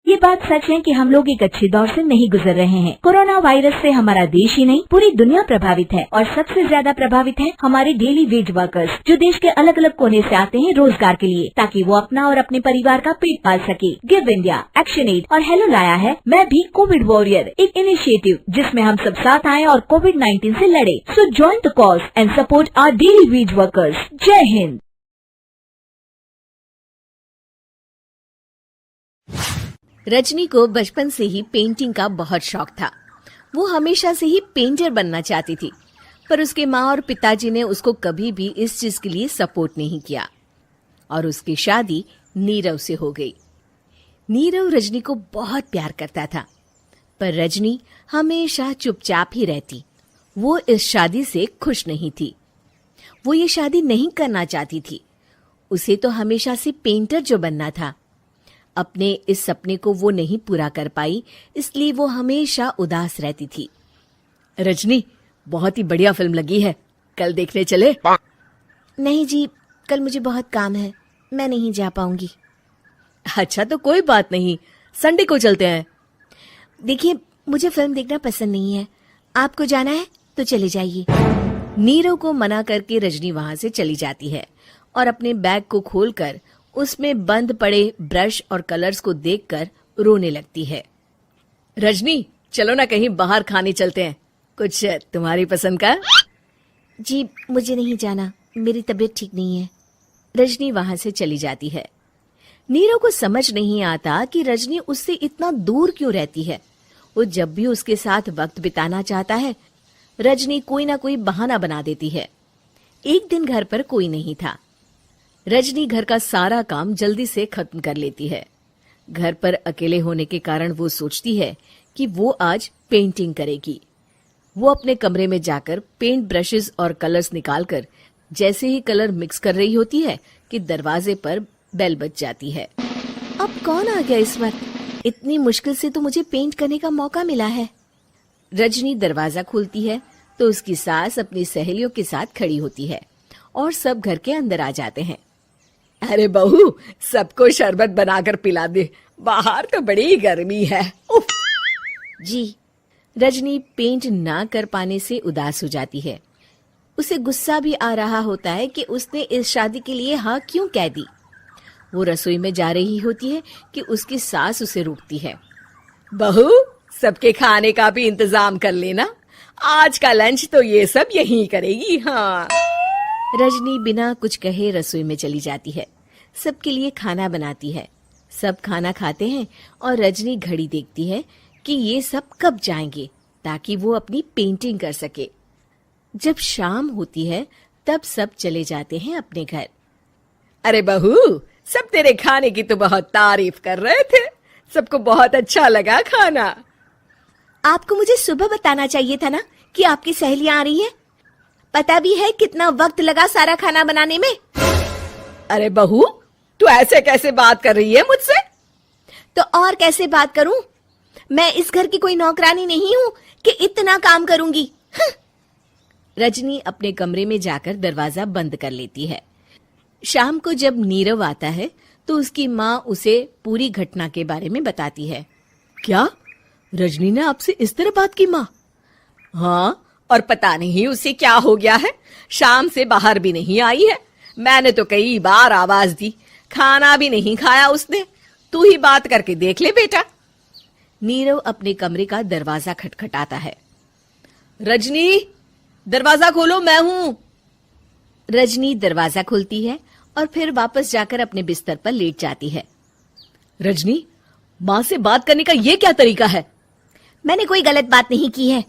ये बात सच है कि हम लोग एक अच्छे दौर से नहीं गुजर रहे हैं। कोरोना वायरस से हमारा देश ही नहीं पूरी दुनिया प्रभावित है और सबसे ज्यादा प्रभावित है हमारे डेली वेज वर्कर्स, जो देश के अलग अलग कोने से आते हैं रोजगार के लिए, ताकि वो अपना और अपने परिवार का पेट पाल सके। गिव इंडिया, एक्शन एड और हेलो लाया है मैं भी कोविड वॉरियर, एक इनिशिएटिव जिसमें हम सब साथ आए और कोविड-19 से लड़े। So join the cause and support our daily wage workers. जय हिंद। रजनी को बचपन से ही पेंटिंग का बहुत शौक था। वो हमेशा से ही पेंटर बनना चाहती थी, पर उसके माँ और पिताजी ने उसको कभी भी इस चीज के लिए सपोर्ट नहीं किया और उसकी शादी नीरव से हो गई। नीरव रजनी को बहुत प्यार करता था, पर रजनी हमेशा चुपचाप ही रहती। वो इस शादी से खुश नहीं थी। वो ये शादी नहीं करना चाहती थी। उसे तो हमेशा से पेंटर जो बनना था। अपने इस सपने को वो नहीं पूरा कर पाई, इसलिए वो हमेशा उदास रहती थी। रजनी, बहुत ही बढ़िया फिल्म लगी है, कल देखने चले? नहीं जी, कल मुझे बहुत काम है, मैं नहीं जा पाऊंगी। अच्छा तो कोई बात नहीं, संडे को चलते हैं। देखिए, मुझे फिल्म देखना पसंद नहीं है। आपको जाना है तो चले जाइए। नीरव को मना करके रजनी वहां से चली जाती है और अपने बैग को खोलकर उसमें बंद पड़े ब्रश और कलर्स को देखकर रोने लगती है। रजनी, चलो ना कहीं बाहर खाने चलते हैं, कुछ तुम्हारी पसंद का। जी, मुझे नहीं जाना, मेरी तबीयत ठीक नहीं है। रजनी वहां से चली जाती है। नीरव को समझ नहीं आता कि रजनी उससे इतना दूर क्यों रहती है। वो जब भी उसके साथ वक्त बिताना चाहता है, रजनी कोई ना कोई बहाना बना देती है। एक दिन घर पर कोई नहीं था। रजनी घर का सारा काम जल्दी से खत्म कर लेती है। घर पर अकेले होने के कारण वो सोचती है कि वो आज पेंटिंग करेगी। वो अपने कमरे में जाकर पेंट ब्रशेस और कलर्स निकालकर जैसे ही कलर मिक्स कर रही होती है कि दरवाजे पर बेल बज जाती है। अब कौन आ गया इस वक्त? इतनी मुश्किल से तो मुझे पेंट करने का मौका मिला है। रजनी दरवाजा खोलती है तो उसकी सास अपनी सहेलियों के साथ खड़ी होती है और सब घर के अंदर आ जाते हैं। अरे बहू, सबको शरबत बनाकर पिला दे, बाहर तो बड़ी गर्मी है। उफ। जी। रजनी पेंट ना कर पाने से उदास हो जाती है। उसे गुस्सा भी आ रहा होता है कि उसने इस शादी के लिए हाँ क्यों कह दी। वो रसोई में जा रही होती है कि उसकी सास उसे रोकती है। बहू, सबके खाने का भी इंतजाम कर लेना, आज का लंच तो ये सब यहीं करेगी। हाँ। रजनी बिना कुछ कहे रसोई में चली जाती है। सबके लिए खाना बनाती है। सब खाना खाते हैं और रजनी घड़ी देखती है कि ये सब कब जाएंगे ताकि वो अपनी पेंटिंग कर सके। जब शाम होती है तब सब चले जाते हैं अपने घर। अरे बहू, सब तेरे खाने की तो बहुत तारीफ कर रहे थे, सबको बहुत अच्छा लगा खाना। आपको मुझे सुबह बताना चाहिए था ना कि आपकी सहेलियां आ रही हैं। पता भी है कितना वक्त लगा सारा खाना बनाने में। अरे बहू, तू ऐसे कैसे बात कर रही है मुझसे? तो और कैसे बात करूं? मैं इस घर की कोई नौकरानी नहीं हूं कि इतना काम करूंगी। रजनी अपने कमरे में जाकर दरवाजा बंद कर लेती है। शाम को जब नीरव आता है तो उसकी माँ उसे पूरी घटना के बारे में बताती है। क्या रजनी ने आपसे इस तरह बात की माँ? हाँ, और पता नहीं उसे क्या हो गया है, शाम से बाहर भी नहीं आई है। मैंने तो कई बार आवाज दी, खाना भी नहीं खाया उसने। तू ही बात करके देख ले बेटा। नीरव अपने कमरे का दरवाजा खटखटाता है। रजनी, दरवाजा खोलो, मैं हूं। रजनी दरवाजा खोलती है और फिर वापस जाकर अपने बिस्तर पर लेट जाती है। रजनी, माँ से बात करने का ये क्या तरीका है? मैंने कोई गलत बात नहीं की है।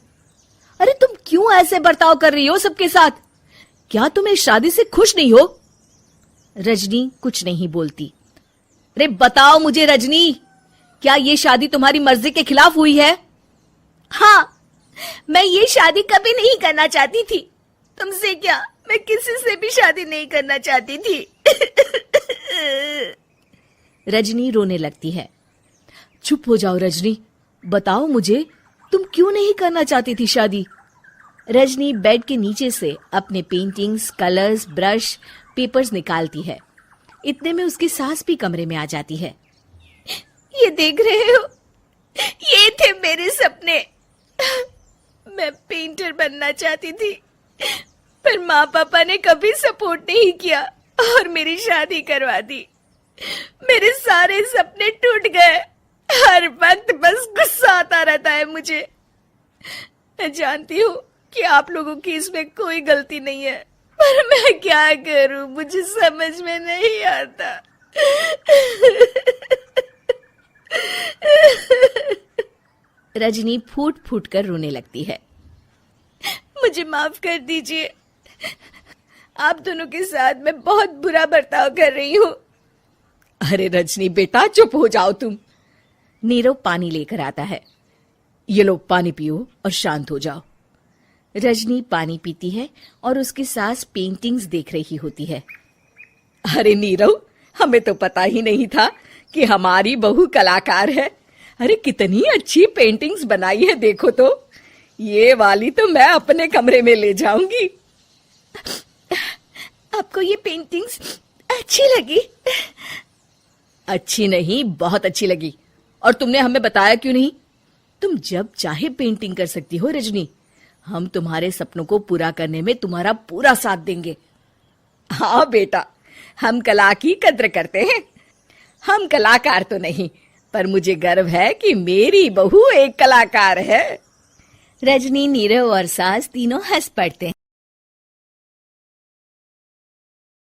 अरे तुम क्यों ऐसे बर्ताव कर रही हो सबके साथ? क्या तुम इस शादी से खुश नहीं हो? रजनी कुछ नहीं बोलती। अरे बताओ मुझे रजनी, क्या ये शादी तुम्हारी मर्जी के खिलाफ हुई है? हाँ, मैं ये शादी कभी नहीं करना चाहती थी। तुमसे क्या, मैं किसी से भी शादी नहीं करना चाहती थी। रजनी रोने लगती है। चुप हो जाओ रजनी, बताओ मुझे, तुम क्यों नहीं करना चाहती थी शादी? रजनी बेड के नीचे से अपने पेंटिंग्स, कलर्स, ब्रश, पेपर्स निकालती है। इतने में उसकी सास भी कमरे में आ जाती है। ये देख रहे हो, ये थे मेरे सपने। मैं पेंटर बनना चाहती थी, पर माँ पापा ने कभी सपोर्ट नहीं किया और मेरी शादी करवा दी। मेरे सारे सपने टूट गए। हर वक्त बस गुस्सा आता रहता है मुझे। मैं जानती हूँ कि आप लोगों की इसमें कोई गलती नहीं है, पर मैं क्या करूं, मुझे समझ में नहीं आता। रजनी फूट फूट कर रोने लगती है। मुझे माफ कर दीजिए, आप दोनों के साथ मैं बहुत बुरा बर्ताव कर रही हूँ। अरे रजनी बेटा, चुप हो जाओ तुम। नीरव पानी लेकर आता है। ये लो पानी पियो और शांत हो जाओ। रजनी पानी पीती है और उसकी सास पेंटिंग्स देख रही होती है। अरे नीरव, हमें तो पता ही नहीं था कि हमारी बहू कलाकार है। अरे कितनी अच्छी पेंटिंग्स बनाई है, देखो तो। ये वाली तो मैं अपने कमरे में ले जाऊंगी। आपको ये पेंटिंग्स अच्छी लगी? अच्छी नहीं, बहुत अच्छी लगी। और तुमने हमें बताया क्यों नहीं? तुम जब चाहे पेंटिंग कर सकती हो रजनी। हम तुम्हारे सपनों को पूरा करने में तुम्हारा पूरा साथ देंगे। हाँ बेटा, हम कला की कद्र करते हैं। हम कलाकार तो नहीं, पर मुझे गर्व है कि मेरी बहू एक कलाकार है। रजनी, नीरव और सास तीनों हंस पड़ते हैं।